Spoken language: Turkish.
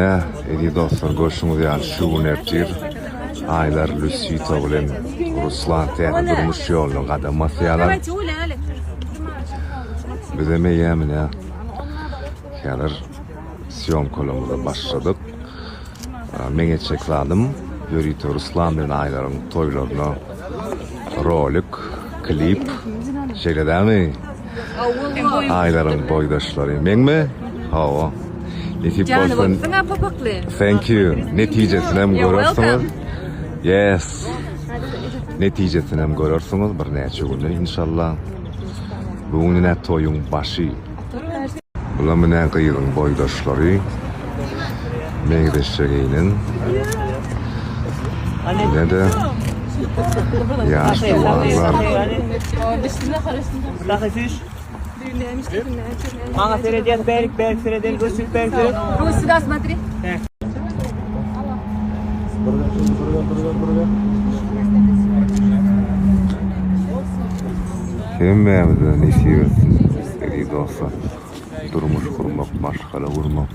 Mine edi dostlar görüşüňiz ýaly şu gün etdir. Aylar Lusito bilen Ruslan täze durmuş ýoluny gadamasyalar. Bizeme ýemine häzir syomkolumuza başladyk. Meňe çekladym. Ýörüýte Ruslan bilen Aylaryň toýlaryna rolik, klip şeýledämi? Aylaryň boýdaşlary. Meňme? Hawa. Thank you. Netijesini hem görürsünüz. Yes. Netijesini hem görürsünüz bir näçe günde inşallah. Bugüne toyun başı. Bular mene gyýygyň boýdaşlary. Meňdeşeginin. Nede? Yaşlı var. Ага, середен, берег, середен, Русик, берег, середен. Русь, сюда смотри. Hemmemize nesibesin, edi dostlar. Durmuş kurmak, maşgala vurmak.